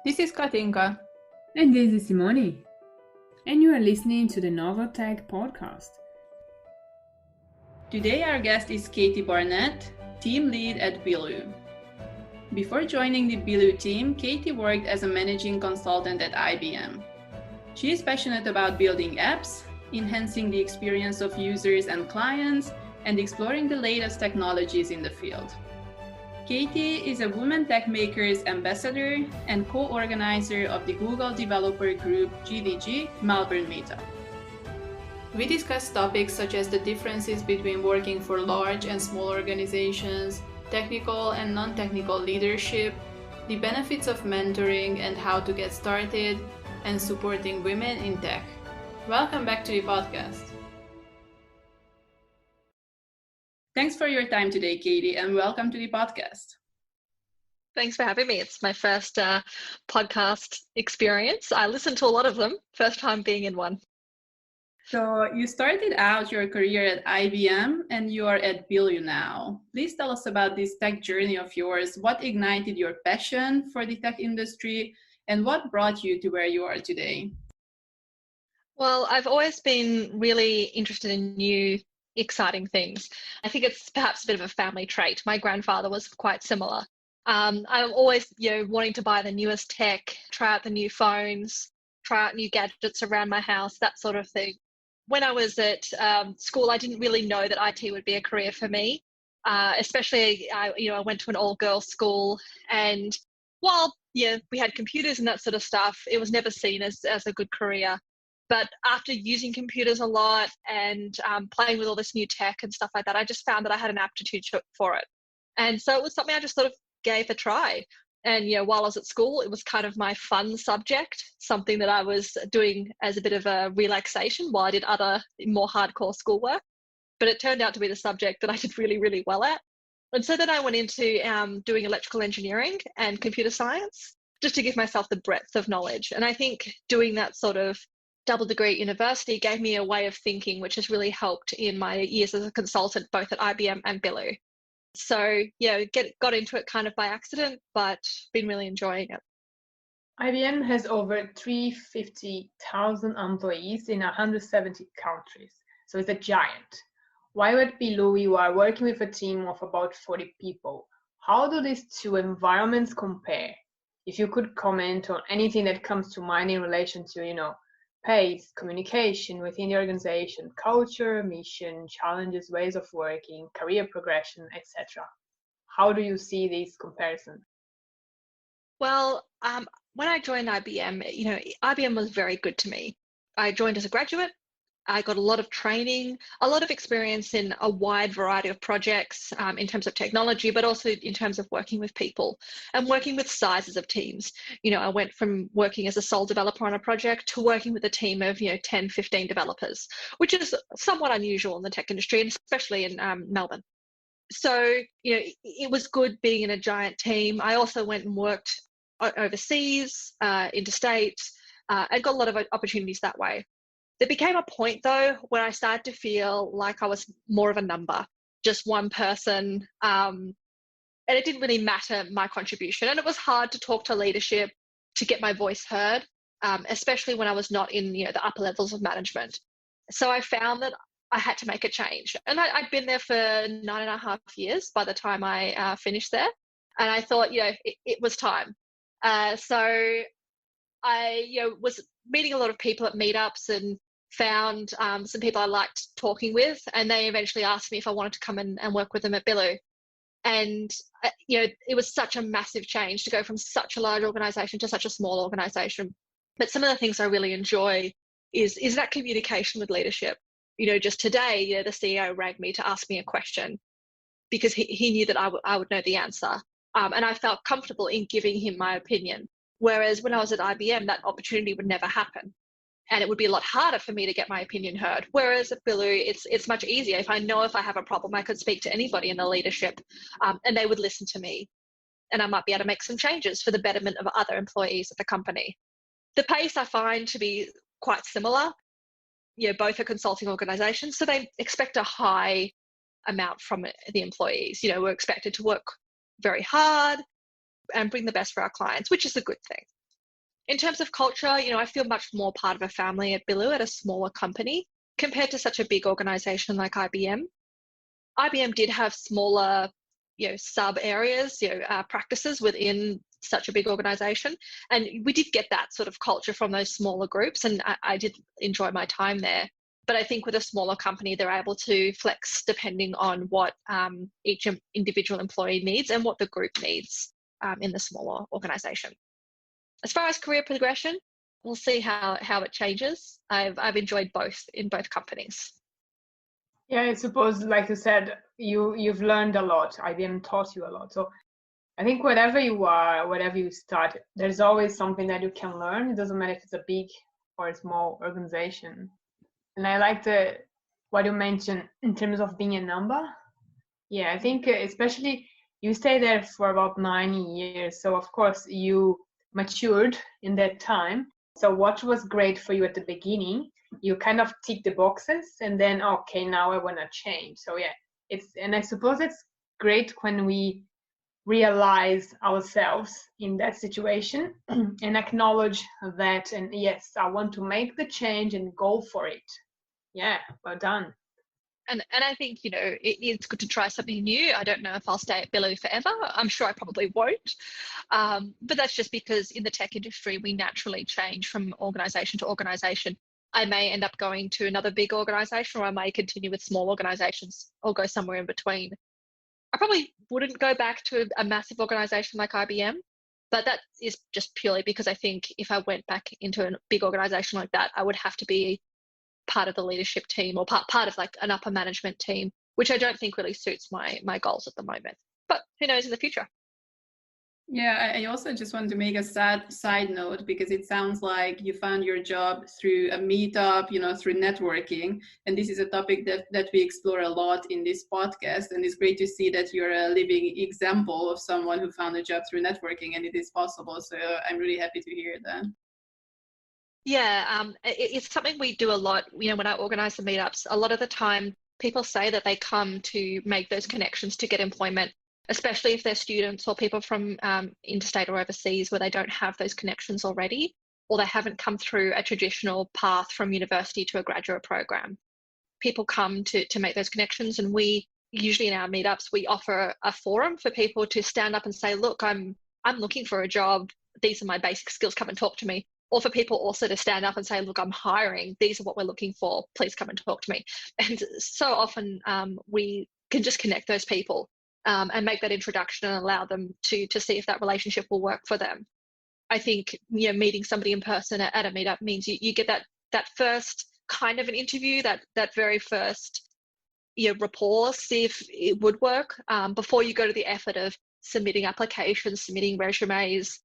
This is Katinka. And this is Simone. And you are listening to the Novotech podcast. Today our guest is Katie Barnett, team lead at Bilue. Before joining the Bilue team, Katie worked as a managing consultant at IBM. She is passionate about building apps, enhancing the experience of users and clients, and exploring the latest technologies in the field. Katie is a Women Techmakers Ambassador and co-organizer of the Google developer group GDG Melbourne meetup. We discuss topics such as the differences between working for large and small organizations, technical and non-technical leadership, the benefits of mentoring and how to get started, and supporting women in tech. Welcome back to the podcast. Thanks for your time today, Katie, and welcome to the podcast. Thanks for having me. It's my first podcast experience. I listened to a lot of them, first time being in one. So you started out your career at IBM and you are at Bilue now. Please tell us about this tech journey of yours. What ignited your passion for the tech industry and what brought you to where you are today? Well, I've always been really interested in new, exciting things. I think it's perhaps a bit of a family trait. My grandfather was quite similar. I'm always, wanting to buy the newest tech, try out the new phones, try out new gadgets around my house, that sort of thing. When I was at school, I didn't really know that IT would be a career for me. Especially, I went to an all-girls school, and while we had computers and that sort of stuff, it was never seen as a good career. But after using computers a lot and playing with all this new tech and stuff like that, I just found that I had an aptitude for it. And so it was something I just sort of gave a try. And while I was at school, it was kind of my fun subject, something that I was doing as a bit of a relaxation while I did other more hardcore schoolwork. But it turned out to be the subject that I did really, really well at. And so then I went into doing electrical engineering and computer science, just to give myself the breadth of knowledge. And I think doing that sort of double degree at university gave me a way of thinking, which has really helped in my years as a consultant, both at IBM and Bilue. So, got into it kind of by accident, but been really enjoying it. IBM has over 350,000 employees in 170 countries, so it's a giant. While at Bilue, you are working with a team of about 40 people. How do these two environments compare? If you could comment on anything that comes to mind in relation to, pace, communication within the organization, culture, mission, challenges, ways of working, career progression, etc. How do you see these comparisons? Well, when I joined IBM, IBM was very good to me. I joined as a graduate. I got a lot of training, a lot of experience in a wide variety of projects in terms of technology, but also in terms of working with people and working with sizes of teams. I went from working as a sole developer on a project to working with a team of, 10, 15 developers, which is somewhat unusual in the tech industry, and especially in Melbourne. So, it was good being in a giant team. I also went and worked overseas, interstate, and got a lot of opportunities that way. There became a point, though, where I started to feel like I was more of a number, just one person, and it didn't really matter my contribution. And it was hard to talk to leadership, to get my voice heard, especially when I was not in the upper levels of management. So I found that I had to make a change. And I'd been there for 9.5 years by the time I finished there. And I thought, it was time. So I was meeting a lot of people at meetups and found some people I liked talking with, and they eventually asked me if I wanted to come and work with them at Bilue. And it was such a massive change to go from such a large organization to such a small organization. But some of the things I really enjoy is that communication with leadership. Just today, the CEO rang me to ask me a question because he knew that I would know the answer, and I felt comfortable in giving him my opinion. Whereas when I was at IBM, that opportunity would never happen. And it would be a lot harder for me to get my opinion heard. Whereas at Bilue, it's much easier. If I have a problem, I could speak to anybody in the leadership, and they would listen to me. And I might be able to make some changes for the betterment of other employees at the company. The pace I find to be quite similar. Both are consulting organizations, so they expect a high amount from the employees. We're expected to work very hard and bring the best for our clients, which is a good thing. In terms of culture, I feel much more part of a family at Bilue, at a smaller company, compared to such a big organization like IBM. IBM did have smaller, sub areas, practices within such a big organization. And we did get that sort of culture from those smaller groups. And I did enjoy my time there. But I think with a smaller company, they're able to flex depending on what each individual employee needs and what the group needs in the smaller organization. As far as career progression, we'll see how it changes. I've enjoyed both in both companies. Yeah, I suppose, like you said, you've learned a lot. IBM taught you a lot. So I think whatever you are, whatever you start, there's always something that you can learn. It doesn't matter if it's a big or a small organization. And I like what you mentioned in terms of being a number. Yeah, I think especially you stay there for about 9 years. So of course you matured in that time. So what was great for you at the beginning, you kind of tick the boxes and then, okay, now I want to change. So yeah, and I suppose it's great when we realize ourselves in that situation and acknowledge that, and yes, I want to make the change and go for it. Yeah, well done. And I think, it's good to try something new. I don't know if I'll stay at Bilue forever. I'm sure I probably won't. But that's just because in the tech industry, we naturally change from organization to organization. I may end up going to another big organization, or I may continue with small organizations or go somewhere in between. I probably wouldn't go back to a massive organization like IBM, but that is just purely because I think if I went back into a big organization like that, I would have to be part of the leadership team or part of like an upper management team, which I don't think really suits my goals at the moment. But who knows in the future? Yeah, I also just want to make a side note, because it sounds like you found your job through a meetup, through networking. And this is a topic that we explore a lot in this podcast. And it's great to see that you're a living example of someone who found a job through networking, and it is possible. So I'm really happy to hear that. Yeah, it's something we do a lot. When I organize the meetups, a lot of the time people say that they come to make those connections to get employment, especially if they're students or people from interstate or overseas where they don't have those connections already, or they haven't come through a traditional path from university to a graduate program. People come to make those connections, and we usually in our meetups, we offer a forum for people to stand up and say, look, I'm looking for a job. These are my basic skills, come and talk to me. Or for people also to stand up and say, look, I'm hiring. These are what we're looking for. Please come and talk to me. And so often we can just connect those people and make that introduction and allow them to see if that relationship will work for them. I think meeting somebody in person at a meetup means you get that first kind of an interview, that very first rapport, see if it would work before you go to the effort of submitting applications, submitting resumes,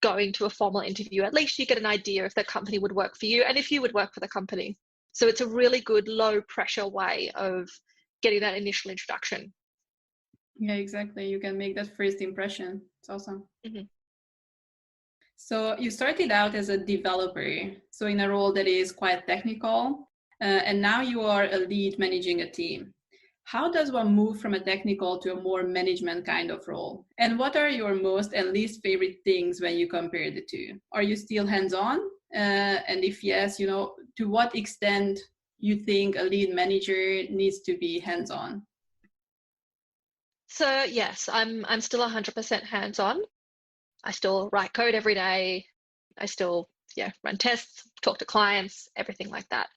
going to a formal interview. At least you get an idea if the company would work for you and if you would work for the company. So it's a really good low pressure way of getting that initial introduction. Yeah, exactly. You can make that first impression. It's awesome. Mm-hmm. So you started out as a developer, so in a role that is quite technical, and now you are a lead managing a team. How does one move from a technical to a more management kind of role? And what are your most and least favorite things when you compare the two? Are you still hands-on? And if yes, to what extent you think a lead manager needs to be hands-on? So yes, I'm still 100% hands-on. I still write code every day. I still run tests, talk to clients, everything like that.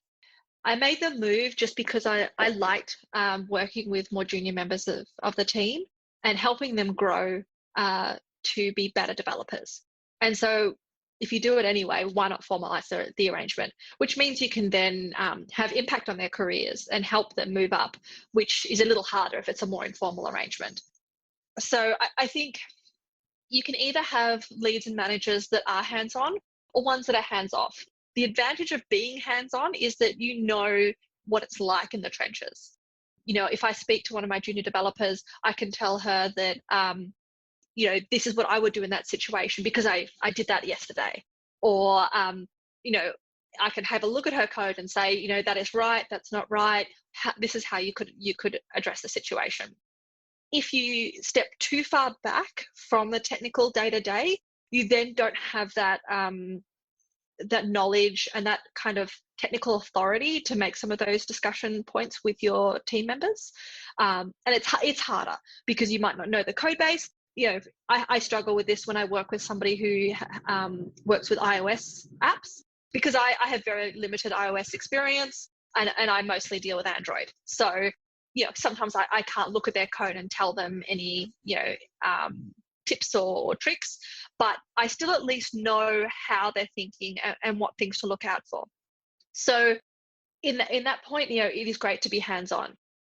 I made the move just because I liked working with more junior members of the team and helping them grow to be better developers. And so if you do it anyway, why not formalize the arrangement, which means you can then have impact on their careers and help them move up, which is a little harder if it's a more informal arrangement. So I think you can either have leads and managers that are hands-on or ones that are hands-off. The advantage of being hands-on is that you know what it's like in the trenches. If I speak to one of my junior developers, I can tell her that, this is what I would do in that situation because I did that yesterday. Or, I can have a look at her code and say, that is right, that's not right. This is how you could address the situation. If you step too far back from the technical day-to-day, you then don't have that that knowledge and that kind of technical authority to make some of those discussion points with your team members. And it's harder because you might not know the code base. I struggle with this when I work with somebody who works with iOS apps, because I have very limited iOS experience, and I mostly deal with Android. So, sometimes I can't look at their code and tell them any, tips or tricks, but I still at least know how they're thinking and what things to look out for. So in that point, it is great to be hands-on,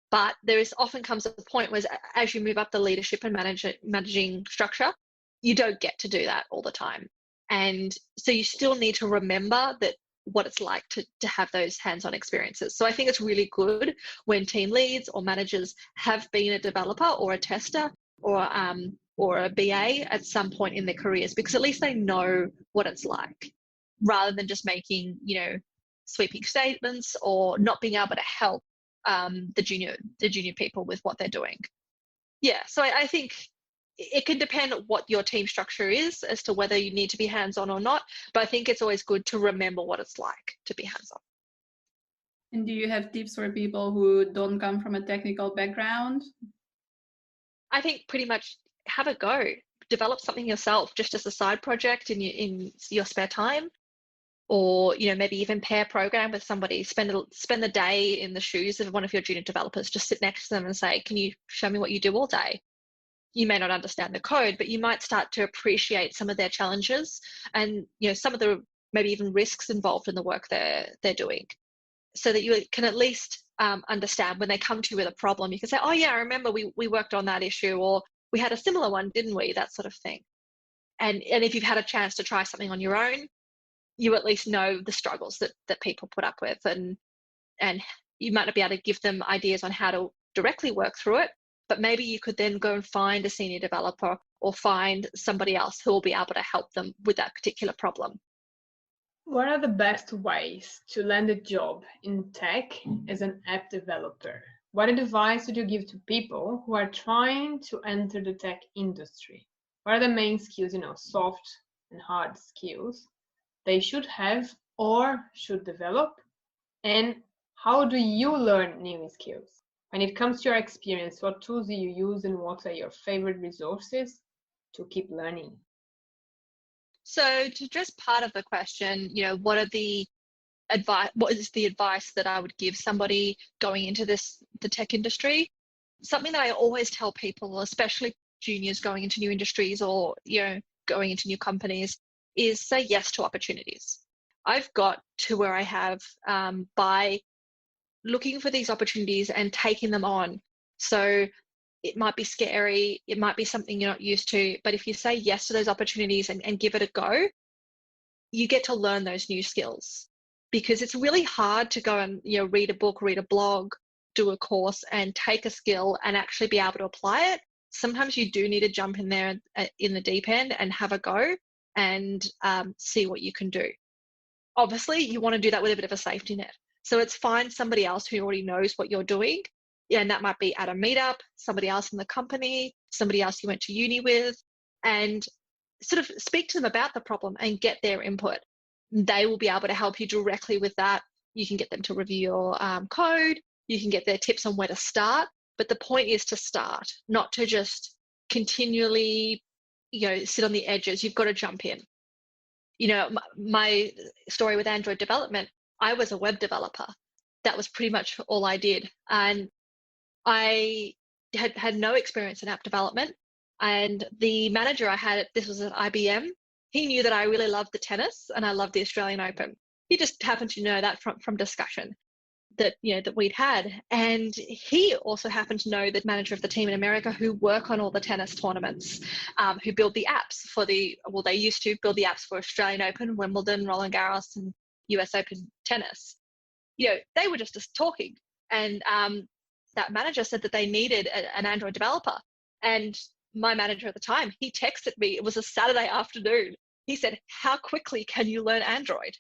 but there often comes a point where as you move up the leadership and managing structure, you don't get to do that all the time. And so you still need to remember that what it's like to have those hands-on experiences. So I think it's really good when team leads or managers have been a developer or a tester or a BA at some point in their careers, because at least they know what it's like, rather than just making, sweeping statements or not being able to help the junior people with what they're doing. Yeah, so I think it can depend on what your team structure is as to whether you need to be hands-on or not, but I think it's always good to remember what it's like to be hands-on. And do you have tips for people who don't come from a technical background? I think pretty much have a go. Develop something yourself just as a side project in your spare time, or maybe even pair program with somebody. Spend the day in the shoes of one of your junior developers. Just sit next to them and say, "Can you show me what you do all day?" You may not understand the code, but you might start to appreciate some of their challenges and some of the maybe even risks involved in the work they're doing, so that you can at least understand when they come to you with a problem. You can say, "Oh yeah, I remember we worked on that issue," or "We had a similar one, didn't we?" That sort of thing. And if you've had a chance to try something on your own, you at least know the struggles that people put up with, and you might not be able to give them ideas on how to directly work through it, but maybe you could then go and find a senior developer or find somebody else who will be able to help them with that particular problem. What are the best ways to land a job in tech as an app developer? What advice would you give to people who are trying to enter the tech industry? What are the main skills, soft and hard skills they should have or should develop? And how do you learn new skills? When it comes to your experience, what tools do you use and what are your favorite resources to keep learning? So to address part of the question, what is the advice that I would give somebody going into the tech industry? Something that I always tell people, especially juniors going into new industries or going into new companies, is say yes to opportunities. I've got to where I have by looking for these opportunities and taking them on. So it might be scary, it might be something you're not used to, but if you say yes to those opportunities and give it a go, you get to learn those new skills. Because it's really hard to go and read a book, read a blog, do a course and take a skill and actually be able to apply it. Sometimes you do need to jump in there in the deep end and have a go and see what you can do. Obviously, you want to do that with a bit of a safety net. So it's find somebody else who already knows what you're doing. And that might be at a meetup, somebody else in the company, somebody else you went to uni with, and sort of speak to them about the problem and get their input. They will be able to help you directly with that. You can get them to review your code. You can get their tips on where to start. But the point is to start, not to just continually, sit on the edges. You've got to jump in. My story with Android development, I was a web developer. That was pretty much all I did. And I had no experience in app development. And the manager I had, this was at IBM, he knew that I really loved the tennis and I loved the Australian Open. He just happened to know that from discussion that we'd had. And he also happened to know the manager of the team in America who work on all the tennis tournaments, who build the apps for they used to build the apps for Australian Open, Wimbledon, Roland Garros, and US Open tennis. They were just talking. And that manager said that they needed an Android developer. And my manager at the time, he texted me, it was a Saturday afternoon. He said, "How quickly can you learn Android?"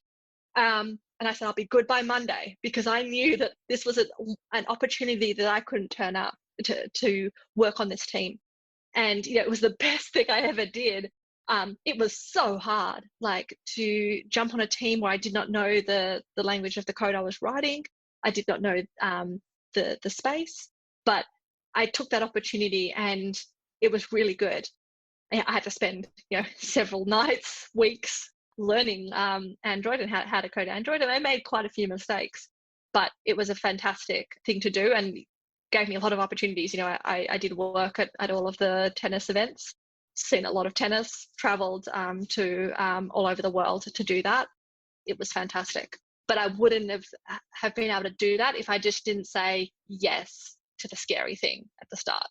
And I said, "I'll be good by Monday," because I knew that this was an opportunity that I couldn't turn up to work on this team. And, it was the best thing I ever did. It was so hard, like to jump on a team where I did not know the language of the code I was writing. I did not know the space, but I took that opportunity and it was really good. I had to spend several nights, weeks learning Android and how to code Android, and I made quite a few mistakes, but it was a fantastic thing to do and gave me a lot of opportunities. I did work at all of the tennis events, seen a lot of tennis, traveled to all over the world to do that. It was fantastic, but I wouldn't have been able to do that if I just didn't say yes to the scary thing at the start.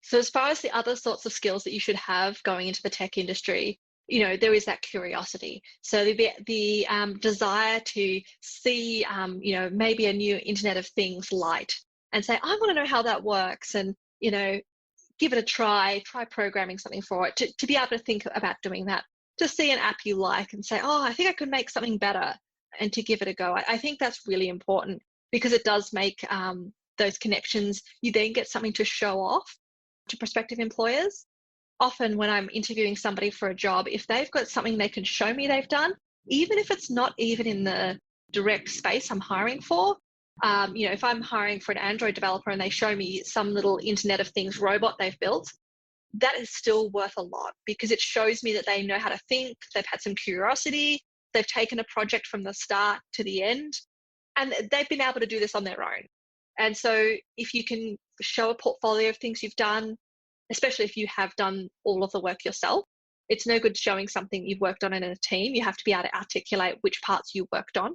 So as far as the other sorts of skills that you should have going into the tech industry, there is that curiosity. So the desire to see, maybe a new Internet of Things light and say, I want to know how that works, and, give it a try programming something for it, to be able to think about doing that, to see an app you like and say, oh, I think I could make something better, and to give it a go. I think that's really important because it does make those connections. You then get something to show off to prospective employers. Often when I'm interviewing somebody for a job, if they've got something they can show me they've done, even if it's not even in the direct space I'm hiring for, if I'm hiring for an Android developer and they show me some little Internet of Things robot they've built, that is still worth a lot because it shows me that they know how to think, they've had some curiosity, they've taken a project from the start to the end, and they've been able to do this on their own. And so if you can show a portfolio of things you've done, especially if you have done all of the work yourself, it's no good showing something you've worked on in a team. You have to be able to articulate which parts you worked on.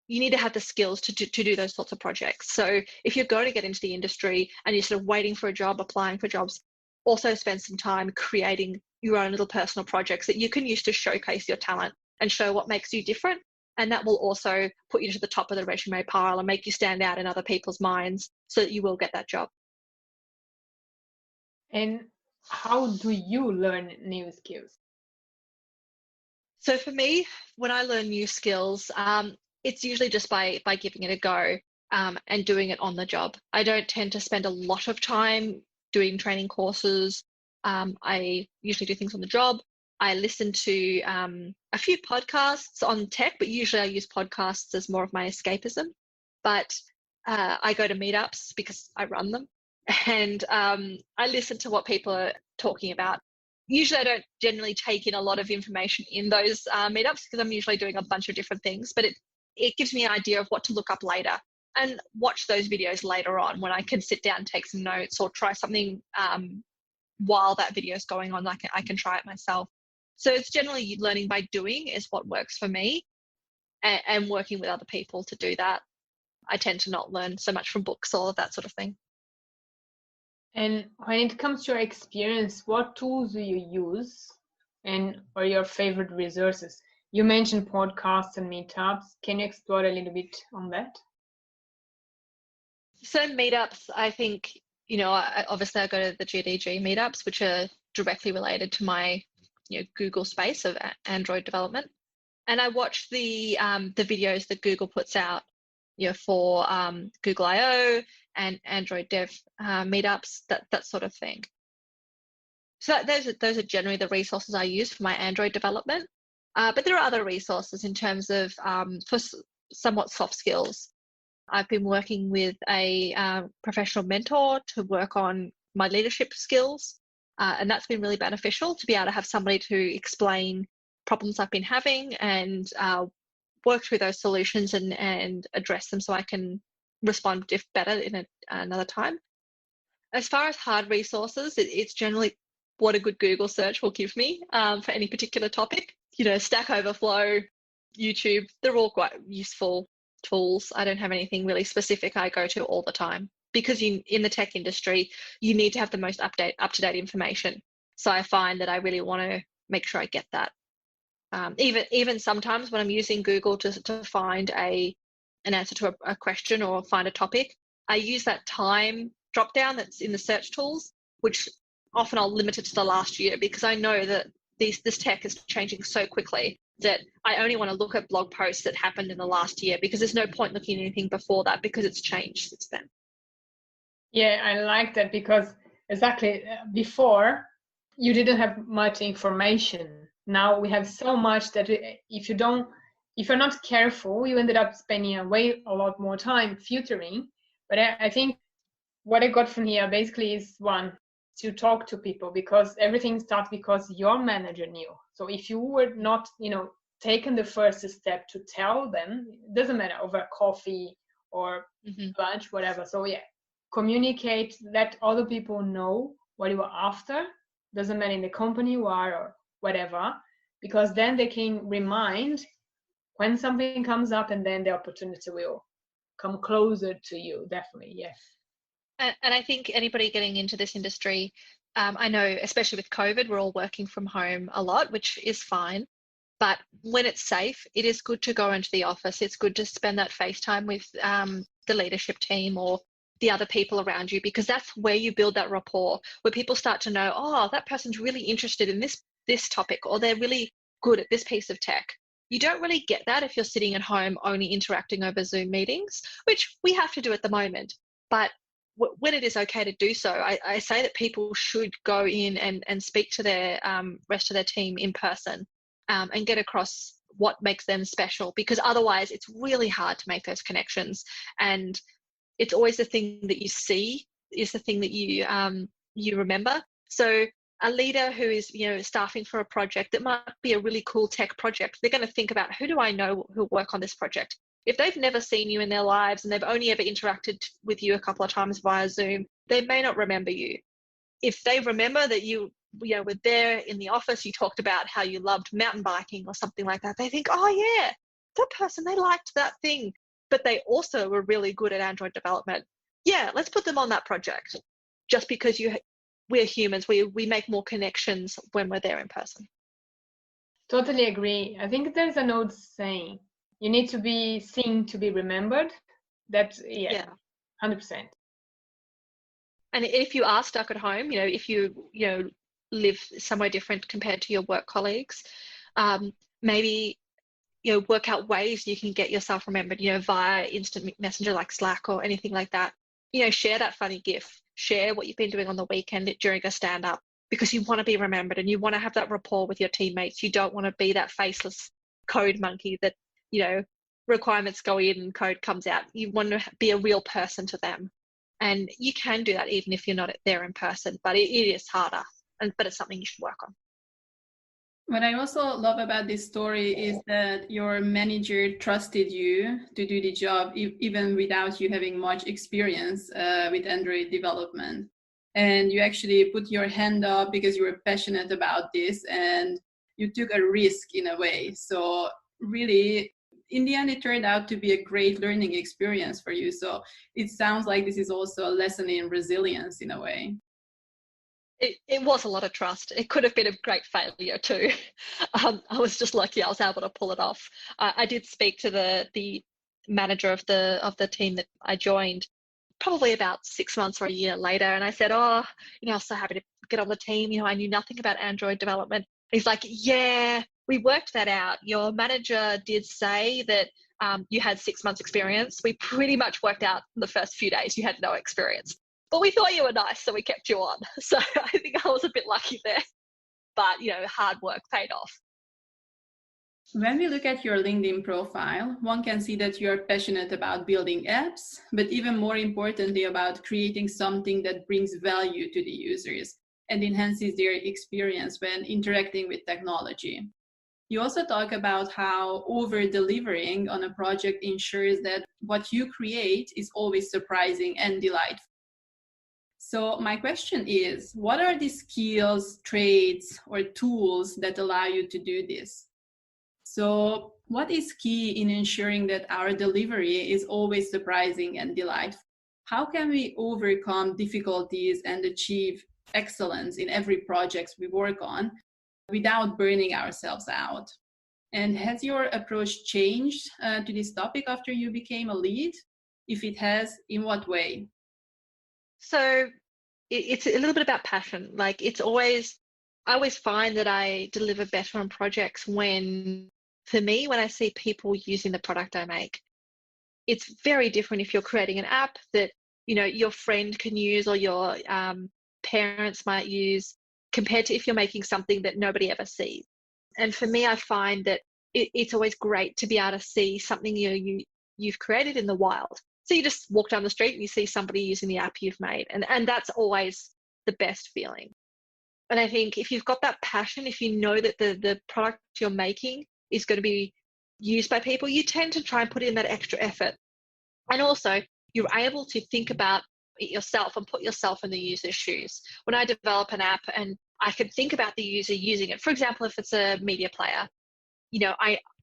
You need to have the skills to do those sorts of projects. So if you're going to get into the industry and you're sort of waiting for a job, applying for jobs, also spend some time creating your own little personal projects that you can use to showcase your talent and show what makes you different. And that will also put you to the top of the resume pile and make you stand out in other people's minds so that you will get that job. And how do you learn new skills? So for me, when I learn new skills, it's usually just by giving it a go and doing it on the job. I don't tend to spend a lot of time doing training courses. I usually do things on the job. I listen to a few podcasts on tech, but usually I use podcasts as more of my escapism. But I go to meetups because I run them, and I listen to what people are talking about. Usually I don't generally take in a lot of information in those meetups because I'm usually doing a bunch of different things, but it gives me an idea of what to look up later and watch those videos later on when I can sit down and take some notes or try something while that video is going on. I can try it myself. So it's generally learning by doing is what works for me, and working with other people to do that. I tend to not learn so much from books or that sort of thing. And when it comes to your experience, what tools do you use and or your favorite resources? You mentioned podcasts and meetups. Can you explore a little bit on that? So meetups, I think, obviously I go to the GDG meetups, which are directly related to my Google space of Android development, and I watch the videos that Google puts out for Google I/O and Android dev meetups, that sort of thing. So those are generally the resources I use for my Android development, but there are other resources in terms of for somewhat soft skills. I've been working with a professional mentor to work on my leadership skills. And that's been really beneficial to be able to have somebody to explain problems I've been having and work through those solutions and address them so I can respond better in another time. As far as hard resources, it's generally what a good Google search will give me for any particular topic. Stack Overflow, YouTube, they're all quite useful tools. I don't have anything really specific I go to all the time, because in the tech industry, you need to have the most up-to-date information. So I find that I really want to make sure I get that. Even sometimes when I'm using Google to find an answer to a question or find a topic, I use that time drop-down that's in the search tools, which often I'll limit it to the last year, because I know that this tech is changing so quickly that I only want to look at blog posts that happened in the last year, because there's no point looking at anything before that because it's changed since then. Yeah, I like that, because exactly before you didn't have much information. Now we have so much that if you're not careful, you ended up spending a lot more time filtering. But I think what I got from here basically is one, to talk to people, because everything starts because your manager knew. So if you were not, taken the first step to tell them, it doesn't matter, over coffee or lunch, whatever. So yeah, communicate, let other people know what you are after. Doesn't matter in the company you are or whatever, because then they can remind when something comes up, and then the opportunity will come closer to you. Definitely, yes. And I think anybody getting into this industry, I know, especially with COVID, we're all working from home a lot, which is fine. But when it's safe, it is good to go into the office. It's good to spend that face time with the leadership team or the other people around you, because that's where you build that rapport, where people start to know, oh, that person's really interested in this topic, or they're really good at this piece of tech. You don't really get that if you're sitting at home only interacting over Zoom meetings, which we have to do at the moment. But when it is okay to do so, I say that people should go in and speak to their rest of their team in person and get across what makes them special, because otherwise it's really hard to make those connections. And it's always the thing that you see is the thing that you remember. So a leader who is staffing for a project that might be a really cool tech project, they're going to think about, who do I know who work on this project? If they've never seen you in their lives and they've only ever interacted with you a couple of times via Zoom, they may not remember you. If they remember that you were there in the office, you talked about how you loved mountain biking or something like that, they think, oh yeah, that person, they liked that thing, but they also were really good at Android development. Yeah, let's put them on that project. Just because we're humans, we make more connections when we're there in person. Totally agree. I think there's an old saying, you need to be seen to be remembered. That's, yeah. 100%. And if you are stuck at home, if you live somewhere different compared to your work colleagues, maybe work out ways you can get yourself remembered, via instant messenger like Slack or anything like that. Share that funny GIF, share what you've been doing on the weekend during a stand-up, because you want to be remembered and you want to have that rapport with your teammates. You don't want to be that faceless code monkey that requirements go in and code comes out. You want to be a real person to them. And you can do that even if you're not there in person, but it is harder, but it's something you should work on. What I also love about this story is that your manager trusted you to do the job, even without you having much experience with Android development. And you actually put your hand up because you were passionate about this, and you took a risk in a way. So really, in the end, it turned out to be a great learning experience for you. So it sounds like this is also a lesson in resilience in a way. It was a lot of trust. It could have been a great failure too. I was just lucky I was able to pull it off. I did speak to the manager of the team that I joined probably about 6 months or a year later, and I said, I was so happy to get on the team. I knew nothing about Android development. He's like, yeah, we worked that out. Your manager did say that you had 6 months experience. We pretty much worked out in the first few days you had no experience. But we thought you were nice, so we kept you on. So I think I was a bit lucky there. But, hard work paid off. When we look at your LinkedIn profile, one can see that you're passionate about building apps, but even more importantly about creating something that brings value to the users and enhances their experience when interacting with technology. You also talk about how over-delivering on a project ensures that what you create is always surprising and delightful. So my question is, what are the skills, traits, or tools that allow you to do this? So what is key in ensuring that our delivery is always surprising and delightful? How can we overcome difficulties and achieve excellence in every project we work on without burning ourselves out? And has your approach changed to this topic after you became a lead? If it has, in what way? So it's a little bit about passion. Like I always find that I deliver better on projects when I see people using the product I make. It's very different if you're creating an app that, your friend can use or your parents might use compared to if you're making something that nobody ever sees. And for me, I find that it's always great to be able to see something you've created in the wild. So you just walk down the street and you see somebody using the app you've made, and that's always the best feeling. And I think if you've got that passion, if you know that the product you're making is going to be used by people, you tend to try and put in that extra effort. And also, you're able to think about it yourself and put yourself in the user's shoes. When I develop an app and I can think about the user using it, for example, if it's a media player,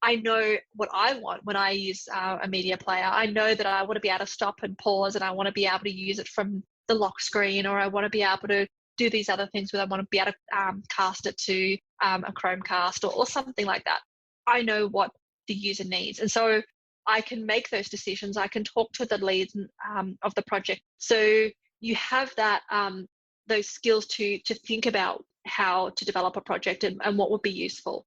I know what I want when I use a media player. I know that I want to be able to stop and pause, and I want to be able to use it from the lock screen, or I want to be able to do these other things where I want to be able to cast it to a Chromecast or something like that. I know what the user needs. And so I can make those decisions. I can talk to the leads of the project. So you have that those skills to think about how to develop a project and what would be useful.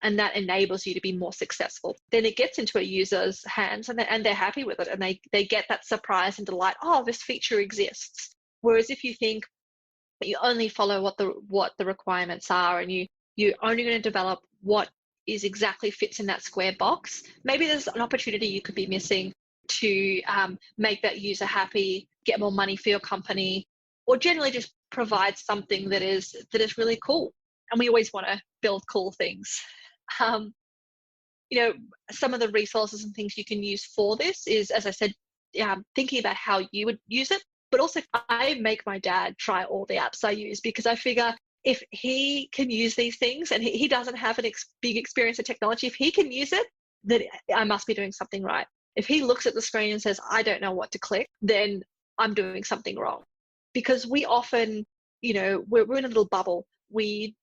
And that enables you to be more successful. Then it gets into a user's hands and they're happy with it, and they get that surprise and delight, oh, this feature exists. Whereas if you think you only follow what the requirements are, and you're only going to develop what is exactly fits in that square box, maybe there's an opportunity you could be missing to make that user happy, get more money for your company, or generally just provide something that is really cool. And we always want to build cool things. Some of the resources and things you can use for this is, as I said, thinking about how you would use it. But also, I make my dad try all the apps I use, because I figure if he can use these things and he doesn't have a big experience in technology, if he can use it, then I must be doing something right. If he looks at the screen and says, I don't know what to click, then I'm doing something wrong. Because we often, we're in a little bubble. We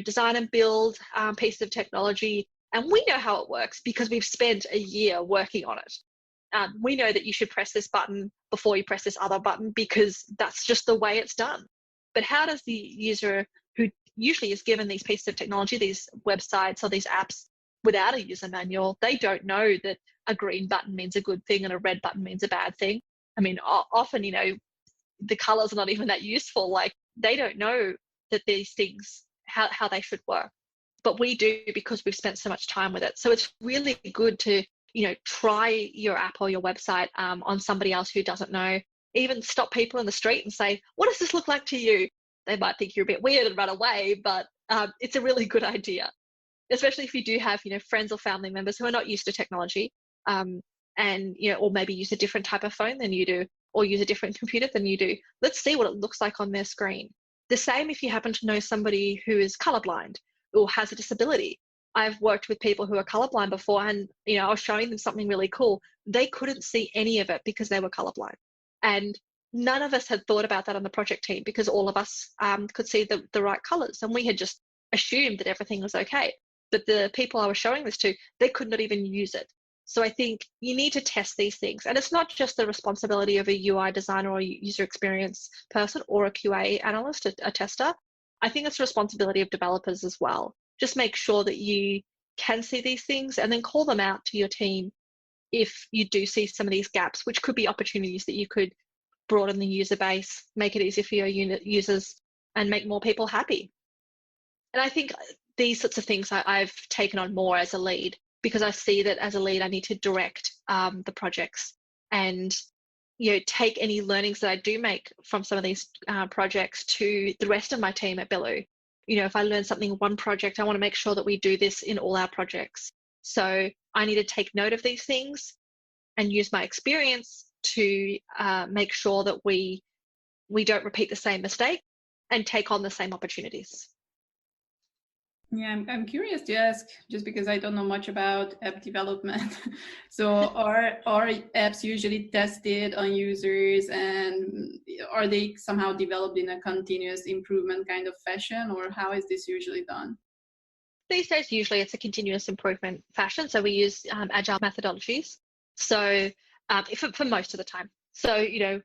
design and build pieces of technology, and we know how it works because we've spent a year working on it. We know that you should press this button before you press this other button because that's just the way it's done. But how does the user, who usually is given these pieces of technology, these websites or these apps without a user manual, they don't know that a green button means a good thing and a red button means a bad thing. I mean, often, the colors are not even that useful. Like, they don't know that these things, how they should work. But we do, because we've spent so much time with it. So it's really good to, try your app or your website on somebody else who doesn't know. Even stop people in the street and say, what does this look like to you? They might think you're a bit weird and run away, but it's a really good idea, especially if you do have, friends or family members who are not used to technology and, or maybe use a different type of phone than you do, or use a different computer than you do. Let's see what it looks like on their screen. The same if you happen to know somebody who is colorblind or has a disability. I've worked with people who are colorblind before, and I was showing them something really cool. They couldn't see any of it because they were colorblind. And none of us had thought about that on the project team, because all of us could see the right colors, and we had just assumed that everything was okay. But the people I was showing this to, they could not even use it. So I think you need to test these things. And it's not just the responsibility of a UI designer or user experience person or a QA analyst, a tester. I think it's the responsibility of developers as well. Just make sure that you can see these things and then call them out to your team if you do see some of these gaps, which could be opportunities that you could broaden the user base, make it easier for your users, and make more people happy. And I think these sorts of things I've taken on more as a lead, because I see that as a lead, I need to direct the projects and take any learnings that I do make from some of these projects to the rest of my team at Bilue. If I learn something in one project, I want to make sure that we do this in all our projects. So I need to take note of these things and use my experience to make sure that we don't repeat the same mistake and take on the same opportunities. Yeah, I'm curious to ask, just because I don't know much about app development. So are apps usually tested on users, and are they somehow developed in a continuous improvement kind of fashion, or how is this usually done? These days, usually it's a continuous improvement fashion. So we use agile methodologies. So for most of the time. So, we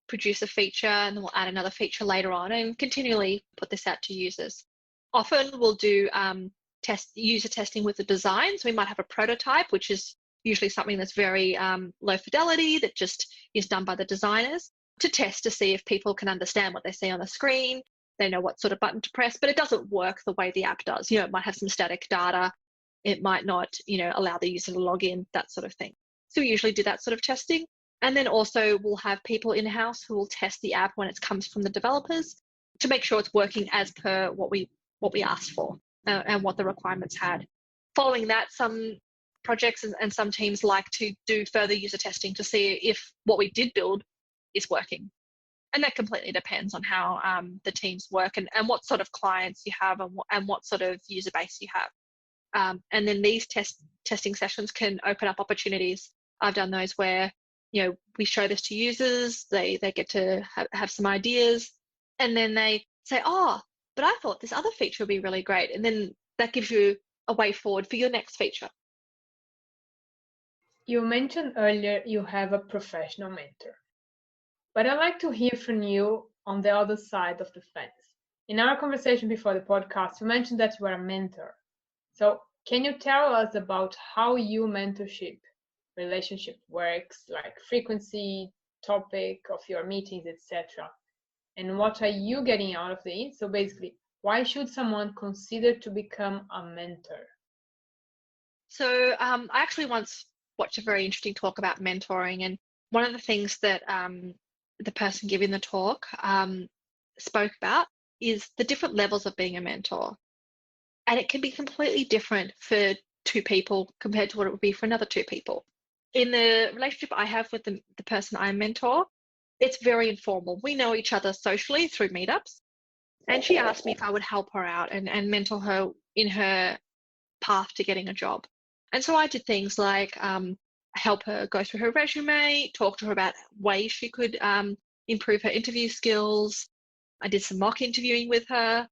produce a feature and then we'll add another feature later on and continually put this out to users. Often we'll do user testing with the design. So we might have a prototype, which is usually something that's very low fidelity, that just is done by the designers, to test to see if people can understand what they see on the screen. They know what sort of button to press, but it doesn't work the way the app does. It might have some static data. It might not, allow the user to log in, that sort of thing. So we usually do that sort of testing. And then also we'll have people in-house who will test the app when it comes from the developers to make sure it's working as per what we asked for and what the requirements had. Following that, some projects and some teams like to do further user testing to see if what we did build is working. And that completely depends on how the teams work and what sort of clients you have and what sort of user base you have. And then these testing sessions can open up opportunities. I've done those where, we show this to users, they get to have some ideas, and then they say, oh, but I thought this other feature would be really great. And then that gives you a way forward for your next feature. You mentioned earlier you have a professional mentor, but I'd like to hear from you on the other side of the fence. In our conversation before the podcast, you mentioned that you are a mentor. So can you tell us about how your mentorship relationship works, like frequency, topic of your meetings, etc.? And what are you getting out of it? So basically, why should someone consider to become a mentor? So I actually once watched a very interesting talk about mentoring, and one of the things that the person giving the talk spoke about is the different levels of being a mentor. And it can be completely different for two people compared to what it would be for another two people. In the relationship I have with the person I mentor, it's very informal. We know each other socially through meetups. And she asked me if I would help her out and mentor her in her path to getting a job. And so I did things like help her go through her resume, talk to her about ways she could improve her interview skills. I did some mock interviewing with her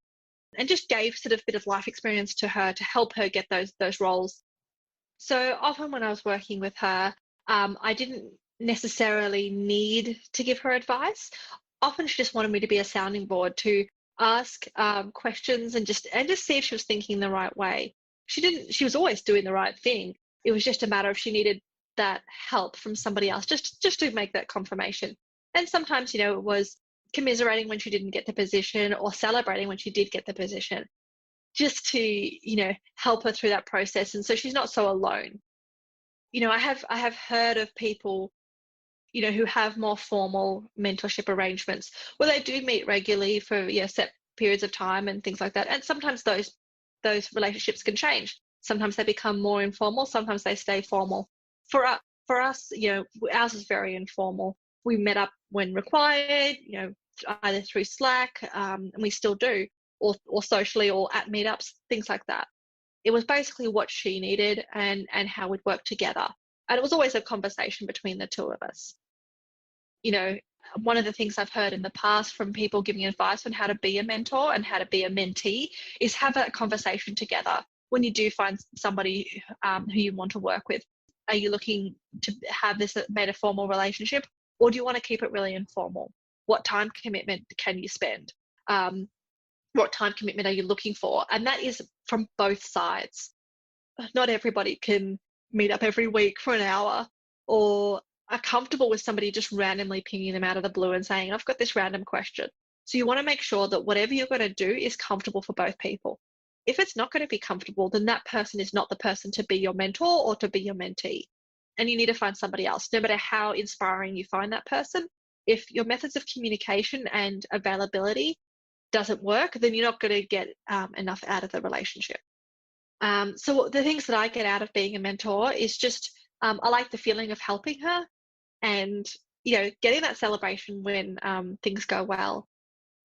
and just gave sort of a bit of life experience to her to help her get those roles. So often when I was working with her, I didn't necessarily need to give her advice. Often she just wanted me to be a sounding board to ask questions and just see if she was thinking the right way. She was always doing the right thing. It was just a matter of she needed that help from somebody else just to make that confirmation. And sometimes, it was commiserating when she didn't get the position or celebrating when she did get the position, just to, help her through that process. And so she's not so alone. I have heard of people, who have more formal mentorship arrangements where they do meet regularly for set periods of time and things like that. And sometimes those relationships can change. Sometimes they become more informal. Sometimes they stay formal. For us, ours is very informal. We met up when required, either through Slack, and we still do, or socially or at meetups, things like that. It was basically what she needed and how we'd work together. And it was always a conversation between the two of us. One of the things I've heard in the past from people giving advice on how to be a mentor and how to be a mentee is have that conversation together. When you do find somebody who you want to work with, are you looking to have this made a formal relationship, or do you want to keep it really informal? What time commitment can you spend? What time commitment are you looking for? And that is from both sides. Not everybody can meet up every week for an hour or are comfortable with somebody just randomly pinging them out of the blue and saying, I've got this random question. So you want to make sure that whatever you're going to do is comfortable for both people. If it's not going to be comfortable, then that person is not the person to be your mentor or to be your mentee. And you need to find somebody else, no matter how inspiring you find that person. If your methods of communication and availability doesn't work, then you're not going to get enough out of the relationship. So the things that I get out of being a mentor is just, I like the feeling of helping her and, getting that celebration when things go well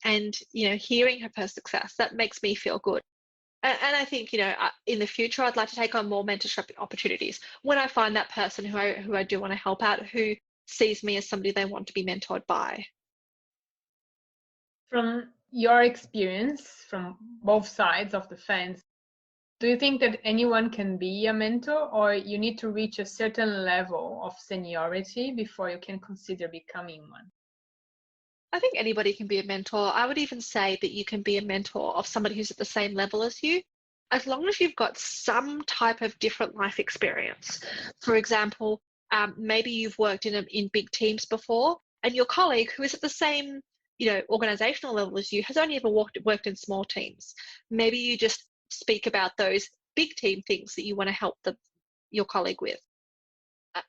and, hearing her success. That makes me feel good. And I think, in the future, I'd like to take on more mentorship opportunities when I find that person who I do want to help out, who sees me as somebody they want to be mentored by. From your experience, from both sides of the fence, do you think that anyone can be a mentor, or you need to reach a certain level of seniority before you can consider becoming one? I think anybody can be a mentor. I would even say that you can be a mentor of somebody who's at the same level as you, as long as you've got some type of different life experience. For example, maybe you've worked in big teams before, and your colleague who is at the same organizational level as you has only ever worked in small teams. Maybe you just speak about those big team things that you want to help your colleague with.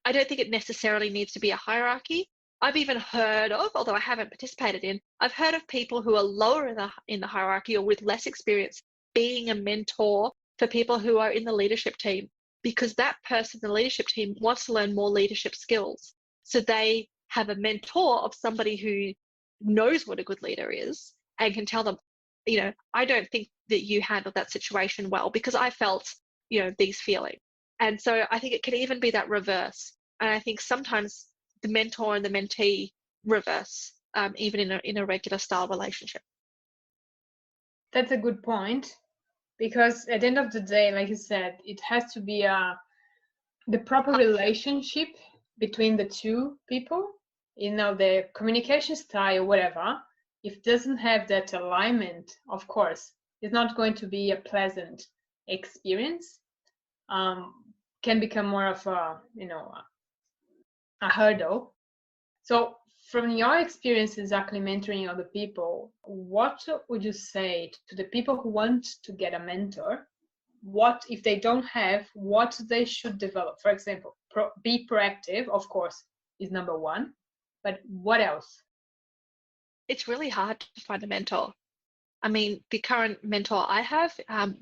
I don't think it necessarily needs to be a hierarchy. I've even heard of, although I haven't participated in, I've heard of people who are lower in the hierarchy or with less experience being a mentor for people who are in the leadership team, because that person in the leadership team wants to learn more leadership skills. So they have a mentor of somebody who knows what a good leader is and can tell them, I don't think that you handled that situation well because I felt, these feelings. And so I think it can even be that reverse. And I think sometimes the mentor and the mentee reverse, even in a regular style relationship. That's a good point, because at the end of the day, like you said, it has to be the proper relationship between the two people. The communication style, whatever, if it doesn't have that alignment, of course, it's not going to be a pleasant experience. Can become more of a hurdle. So from your experience exactly mentoring other people, what would you say to the people who want to get a mentor? What if they don't have, what they should develop? For example, be proactive, of course, is number one, but what else? It's really hard to find a mentor. I mean, the current mentor I have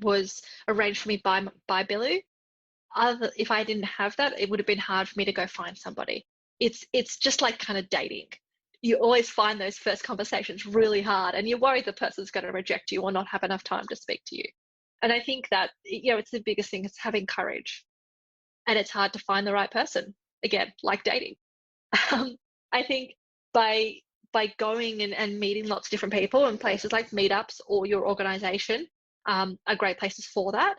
was arranged for me by Bilue. If I didn't have that, it would have been hard for me to go find somebody. It's just like kind of dating. You always find those first conversations really hard, and you're worried the person's going to reject you or not have enough time to speak to you. And I think that, it's the biggest thing, is having courage. And it's hard to find the right person. Again, like dating. I think by going and meeting lots of different people in places like meetups or your organization are great places for that.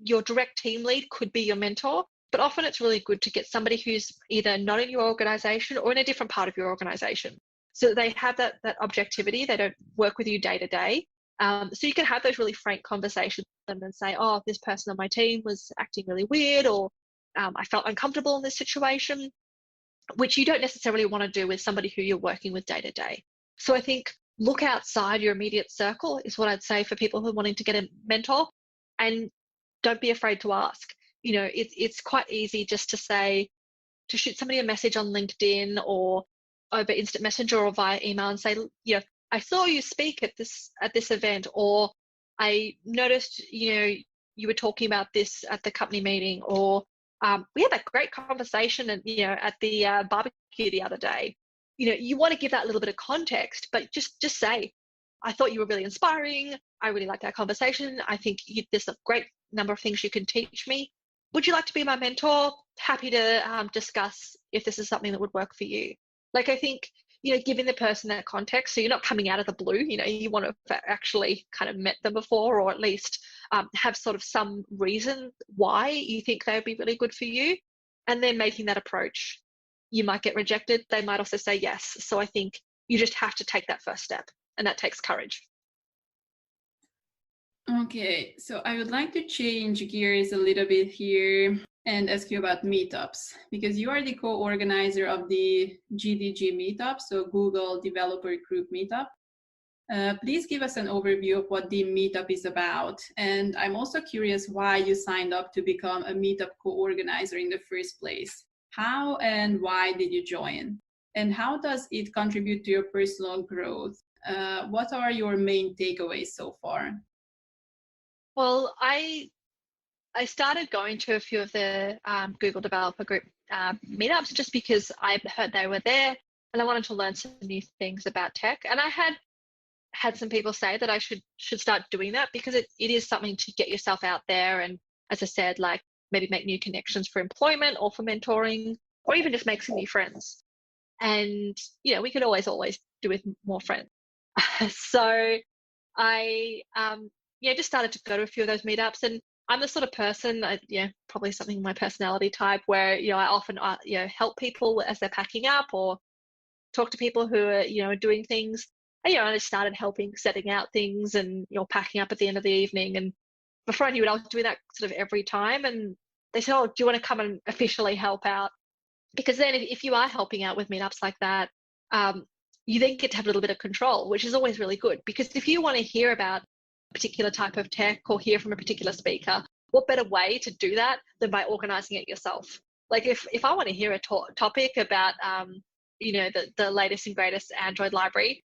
Your direct team lead could be your mentor, but often it's really good to get somebody who's either not in your organization or in a different part of your organization, so that they have that objectivity. They don't work with you day to day. So you can have those really frank conversations with them and say, oh, this person on my team was acting really weird, or I felt uncomfortable in this situation, which you don't necessarily want to do with somebody who you're working with day to day. So I think look outside your immediate circle is what I'd say for people who are wanting to get a mentor, and don't be afraid to ask. It's quite easy just to shoot somebody a message on LinkedIn or over instant messenger or via email and say, I saw you speak at this event, or I noticed, you were talking about this at the company meeting, or we had that great conversation at the barbecue the other day. You want to give that little bit of context, but just say, I thought you were really inspiring. I really liked our conversation. I think there's a great number of things you can teach me. Would you like to be my mentor? Happy to discuss if this is something that would work for you. Like, I think, giving the person that context, so you're not coming out of the blue, you want to have actually kind of met them before, or at least have sort of some reason why you think they would be really good for you, and then making that approach. You might get rejected. They might also say yes. So I think you just have to take that first step, and that takes courage. Okay, so I would like to change gears a little bit here and ask you about meetups, because you are the co-organizer of the GDG meetup, so Google Developer Group Meetup. Please give us an overview of what the meetup is about. And I'm also curious why you signed up to become a meetup co-organizer in the first place. How and why did you join? And how does it contribute to your personal growth? What are your main takeaways so far? Well, I started going to a few of the Google Developer Group meetups just because I heard they were there and I wanted to learn some new things about tech. And I had some people say that I should start doing that because it is something to get yourself out there. And as I said, like maybe make new connections for employment or for mentoring, or even just make some new friends. And, we could always do with more friends. So I, just started to go to a few of those meetups, and I'm the sort of person, probably something in my personality type where, I often, help people as they're packing up or talk to people who are, doing things. And, I just started helping, setting out things and, packing up at the end of the evening. And before I knew it, I was doing that sort of every time. And they said, oh, do you want to come and officially help out? Because then if you are helping out with meetups like that, you then get to have a little bit of control, which is always really good. Because if you want to hear about a particular type of tech or hear from a particular speaker, what better way to do that than by organizing it yourself? Like if I want to hear a topic about, the latest and greatest Android library,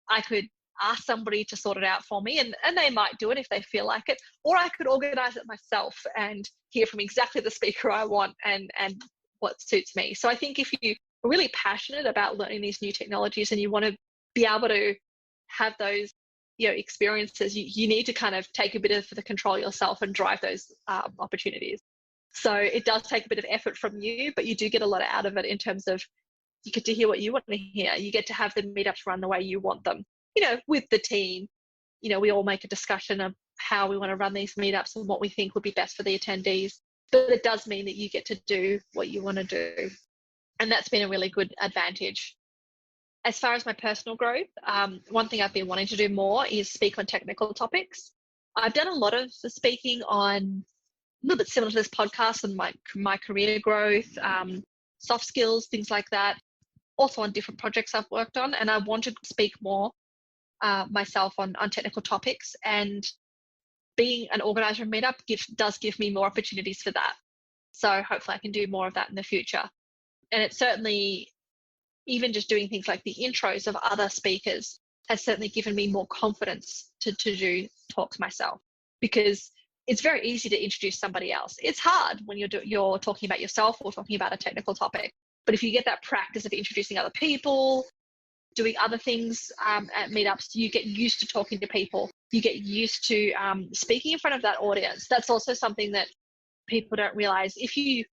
I could ask somebody to sort it out for me, and they might do it if they feel like it, or I could organize it myself and hear from exactly the speaker I want and what suits me. So I think if you are really passionate about learning these new technologies and you want to be able to have those experiences, you need to kind of take a bit of the control yourself and drive those opportunities. So it does take a bit of effort from you, but you do get a lot out of it in terms of you get to hear what you want to hear. You get to have the meetups run the way you want them. With the team, we all make a discussion of how we want to run these meetups and what we think would be best for the attendees. But it does mean that you get to do what you want to do. And that's been a really good advantage. As far as my personal growth, one thing I've been wanting to do more is speak on technical topics. I've done a lot of speaking on a little bit similar to this podcast on my career growth, soft skills, things like that. Also on different projects I've worked on, and I want to speak more myself on technical topics, and being an organizer of meetup does give me more opportunities for that. So hopefully I can do more of that in the future. And it's certainly, even just doing things like the intros of other speakers has certainly given me more confidence to do talks myself, because it's very easy to introduce somebody else. It's hard when you're talking about yourself or talking about a technical topic. But if you get that practice of introducing other people, doing other things at meetups, you get used to talking to people. You get used to speaking in front of that audience. That's also something that people don't realize. If you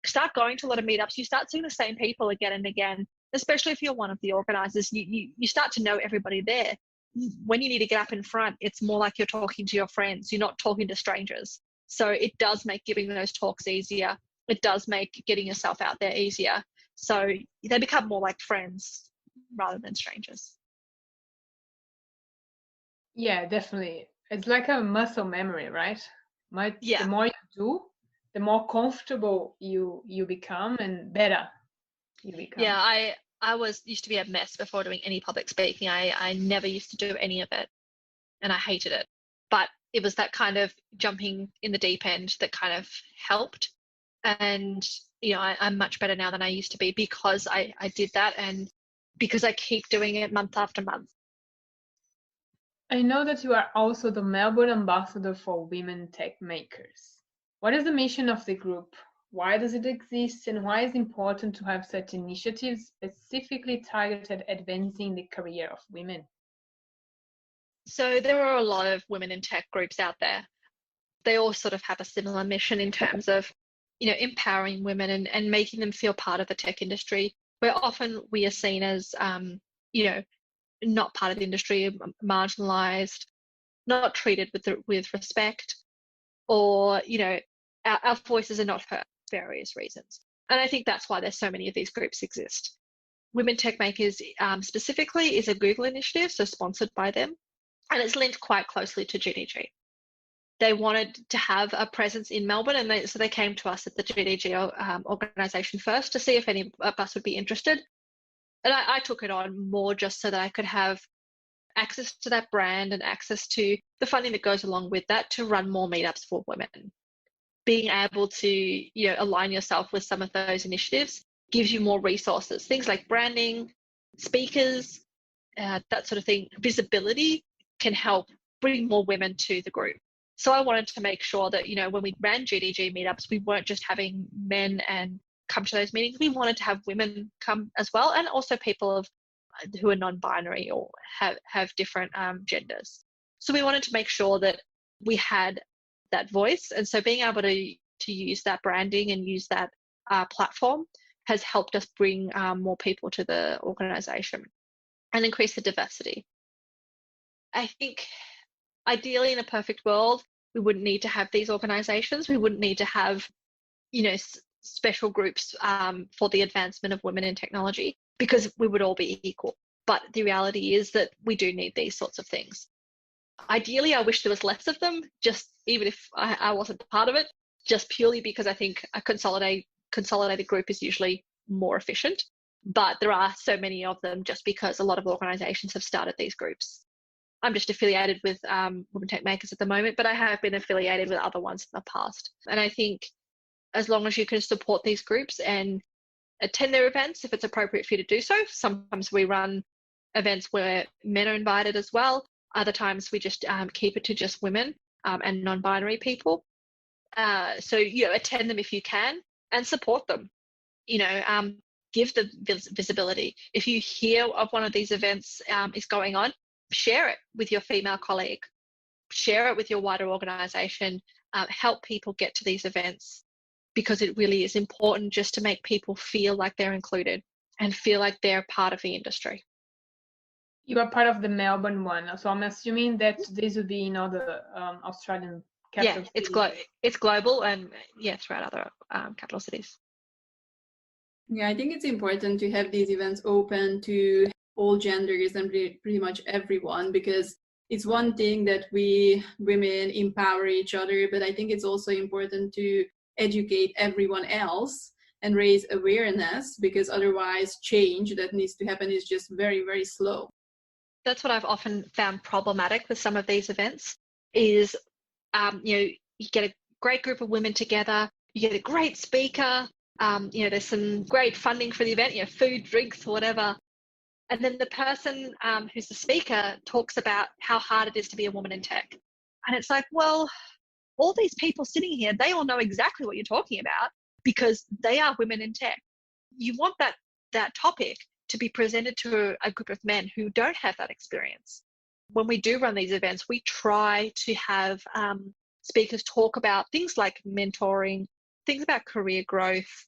start going to a lot of meetups, you start seeing the same people again and again, especially if you're one of the organizers. You start to know everybody there. When you need to get up in front, it's more like you're talking to your friends. You're not talking to strangers. So it does make giving those talks easier. It does make getting yourself out there easier. So they become more like friends rather than strangers. Yeah, definitely. It's like a muscle memory, right? The more you do, the more comfortable you become and better you become. Yeah, I used to be a mess before doing any public speaking. I never used to do any of it, and I hated it. But it was that kind of jumping in the deep end that kind of helped. And I'm much better now than I used to be because I did that, and because I keep doing it month after month. I know that you are also the Melbourne ambassador for Women Techmakers. What is the mission of the group? Why does it exist, and why is it important to have such initiatives specifically targeted at advancing the career of women? So there are a lot of women in tech groups out there. They all sort of have a similar mission in terms of empowering women and making them feel part of the tech industry, where often we are seen as, not part of the industry, marginalized, not treated with respect, or, our voices are not heard for various reasons. And I think that's why there's so many of these groups exist. Women Techmakers specifically is a Google initiative, so sponsored by them, and it's linked quite closely to GDG. They wanted to have a presence in Melbourne, and so they came to us at the GDG organisation first to see if any of us would be interested. And I took it on more just so that I could have access to that brand and access to the funding that goes along with that to run more meetups for women. Being able to align yourself with some of those initiatives gives you more resources, things like branding, speakers, that sort of thing. Visibility can help bring more women to the group. So I wanted to make sure that, when we ran GDG meetups, we weren't just having men and come to those meetings. We wanted to have women come as well, and also people who are non-binary or have different genders. So we wanted to make sure that we had that voice. And so being able to use that branding and use that platform has helped us bring more people to the organisation and increase the diversity. I think ideally in a perfect world, we wouldn't need to have these organisations. We wouldn't need to have, special groups for the advancement of women in technology, because we would all be equal. But the reality is that we do need these sorts of things. Ideally, I wish there was less of them, just even if I wasn't part of it, just purely because I think a consolidated group is usually more efficient. but there are so many of them just because a lot of organisations have started these groups. I'm just affiliated with Women Techmakers at the moment, but I have been affiliated with other ones in the past. And I think as long as you can support these groups and attend their events, if it's appropriate for you to do so. Sometimes we run events where men are invited as well. Other times we just keep it to just women and non-binary people. So, attend them if you can and support them. Give the visibility. If you hear of one of these events is going on, share it with your female colleague, share it with your wider organisation, help people get to these events, because it really is important just to make people feel like they're included and feel like they're part of the industry. You are part of the Melbourne one, so I'm assuming that this would be in other Australian capital cities. It's global and throughout other capital cities. Yeah, I think it's important to have these events open to all genders and pretty much everyone, because it's one thing that we women empower each other, but I think it's also important to educate everyone else and raise awareness, because otherwise change that needs to happen is just very, very slow. That's what I've often found problematic with some of these events is, you get a great group of women together, you get a great speaker, there's some great funding for the event, food, drinks, whatever. And then the person who's the speaker talks about how hard it is to be a woman in tech. And it's like, well, all these people sitting here, they all know exactly what you're talking about because they are women in tech. You want that topic to be presented to a group of men who don't have that experience. When we do run these events, we try to have speakers talk about things like mentoring, things about career growth,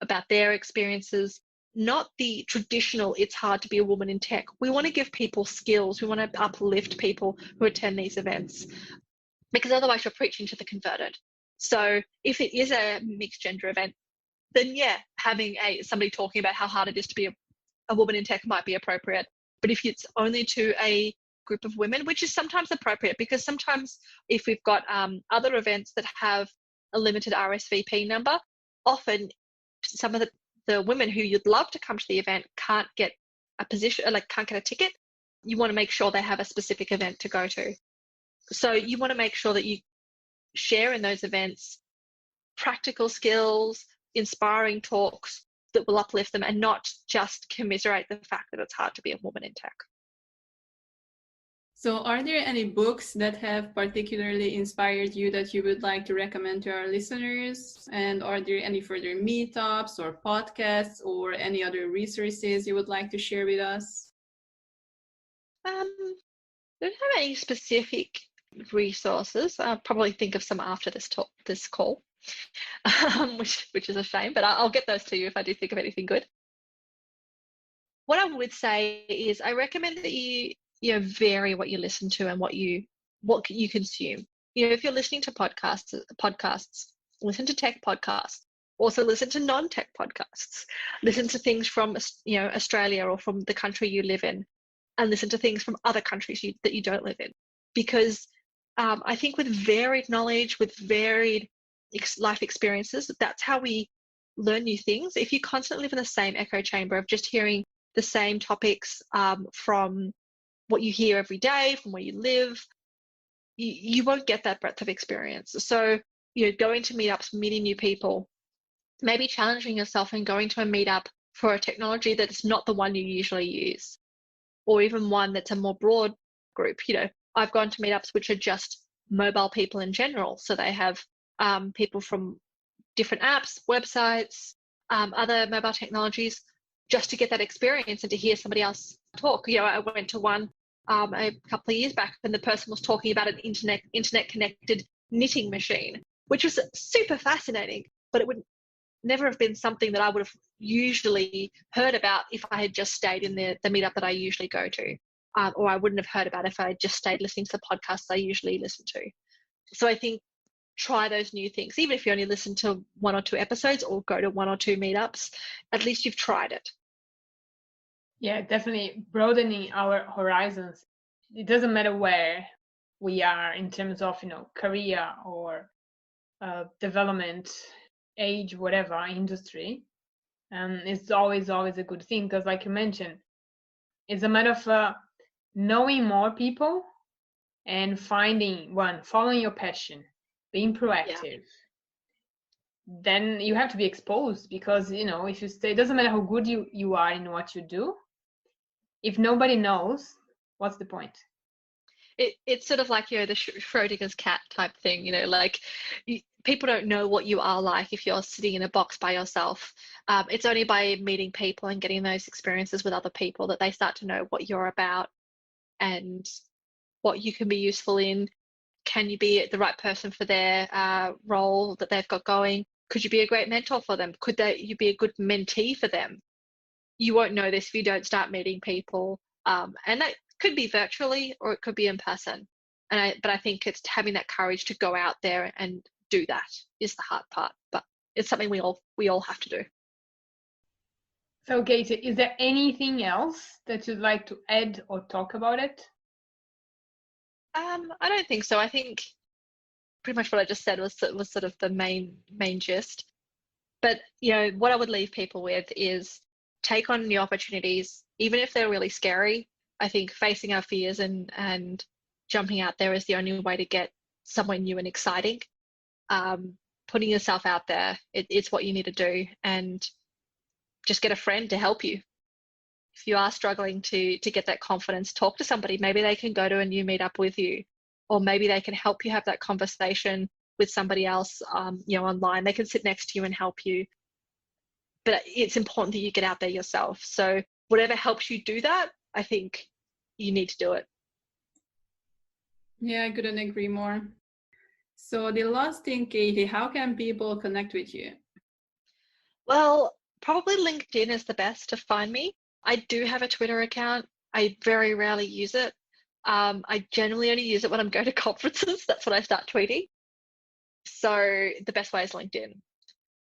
about their experiences, not the traditional, it's hard to be a woman in tech. We want to give people skills. We want to uplift people who attend these events, because otherwise you're preaching to the converted. So if it is a mixed gender event, then having somebody talking about how hard it is to be a woman in tech might be appropriate. But if it's only to a group of women, which is sometimes appropriate, because sometimes if we've got other events that have a limited RSVP number, often some of the women who you'd love to come to the event can't get a position, can't get a ticket. You want to make sure they have a specific event to go to. So you want to make sure that you share in those events practical skills, inspiring talks that will uplift them, and not just commiserate the fact that it's hard to be a woman in tech. So are there any books that have particularly inspired you that you would like to recommend to our listeners? And are there any further meetups or podcasts or any other resources you would like to share with us? I don't have any specific resources. I'll probably think of some after this call, which is a shame, but I'll get those to you if I do think of anything good. What I would say is I recommend that you vary what you listen to and what you consume. If you're listening to podcasts, listen to tech podcasts. Also listen to non-tech podcasts. Listen to things from Australia or from the country you live in, and listen to things from other countries that you don't live in. Because I think with varied knowledge, with varied life experiences, that's how we learn new things. If you constantly live in the same echo chamber of just hearing the same topics from what you hear every day, from where you live, you won't get that breadth of experience. So, going to meetups, meeting new people, maybe challenging yourself and going to a meetup for a technology that's not the one you usually use, or even one that's a more broad group. I've gone to meetups which are just mobile people in general. So they have people from different apps, websites, other mobile technologies, just to get that experience and to hear somebody else talk. I went to one a couple of years back, and the person was talking about an internet connected knitting machine, which was super fascinating, but it would never have been something that I would have usually heard about if I had just stayed in the meetup that I usually go to, or I wouldn't have heard about if I had just stayed listening to the podcasts I usually listen to. So I think try those new things, even if you only listen to 1 or 2 episodes or go to 1 or 2 meetups, at least you've tried it. Yeah, definitely broadening our horizons. It doesn't matter where we are in terms of, career or development, age, whatever, industry. It's always a good thing, because like you mentioned, it's a matter of knowing more people and following your passion, being proactive. Then you have to be exposed, because if you stay, it doesn't matter how good you are in what you do, if nobody knows, what's the point? It's sort of like, the Schrodinger's cat type thing, like people don't know what you are like if you're sitting in a box by yourself. It's only by meeting people and getting those experiences with other people that they start to know what you're about and what you can be useful in. Can you be the right person for their role that they've got going? Could you be a great mentor for them? Could you be a good mentee for them? You won't know this if you don't start meeting people. And that could be virtually or it could be in person. But I think it's having that courage to go out there and do that is the hard part. But it's something we all have to do. So, Katie, is there anything else that you'd like to add or talk about it? I don't think so. I think pretty much what I just said was sort of the main gist. But what I would leave people with is take on new opportunities, even if they're really scary. I think facing our fears and jumping out there is the only way to get somewhere new and exciting. Putting yourself out there, it's what you need to do, and just get a friend to help you. If you are struggling to get that confidence, talk to somebody. Maybe they can go to a new meetup with you, or maybe they can help you have that conversation with somebody else, online. They can sit next to you and help you. But it's important that you get out there yourself. So whatever helps you do that, I think you need to do it. Yeah, I couldn't agree more. So the last thing, Katie, how can people connect with you? Well, probably LinkedIn is the best to find me. I do have a Twitter account. I very rarely use it. I generally only use it when I'm going to conferences. That's when I start tweeting. So the best way is LinkedIn.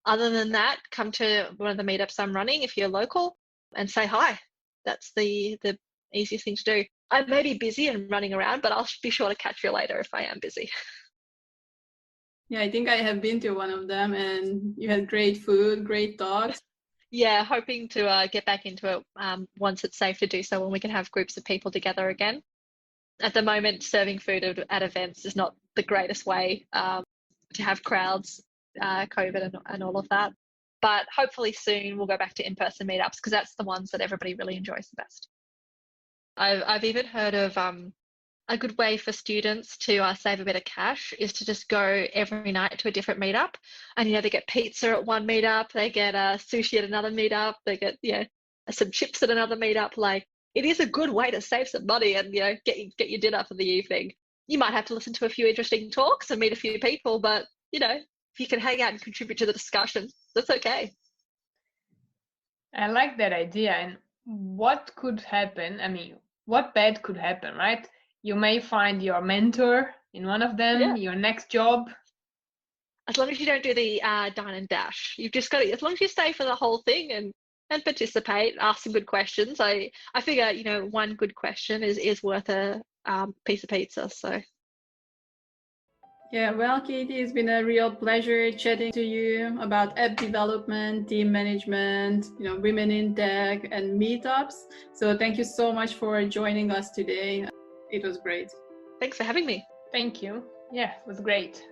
Other than that, come to one of the meetups I'm running if you're local and say hi. That's the easiest thing to do. I may be busy and running around, but I'll be sure to catch you later if I am busy. Yeah, I think I have been to one of them, and you had great food, great talks. Yeah, hoping to get back into it once it's safe to do so, when we can have groups of people together again. At the moment, serving food at events is not the greatest way to have crowds, COVID and all of that. But hopefully soon we'll go back to in-person meetups, because that's the ones that everybody really enjoys the best. I've even heard of a good way for students to save a bit of cash is to just go every night to a different meetup, and they get pizza at one meetup, they get sushi at another meetup, they get some chips at another meetup. Like, it is a good way to save some money and get your dinner for the evening. You might have to listen to a few interesting talks and meet a few people, but if you can hang out and contribute to the discussion, that's okay. I like that idea. And what could happen? I mean, what bad could happen, right? You may find your mentor in one of them, your next job. As long as you don't do the dine and dash, you've just got to, as long as you stay for the whole thing and participate, ask some good questions. I figure, one good question is worth a piece of pizza. So. Yeah, well, Katie, it's been a real pleasure chatting to you about app development, team management, women in tech and meetups. So thank you so much for joining us today. It was great. Thanks for having me. Thank you. Yeah, it was great.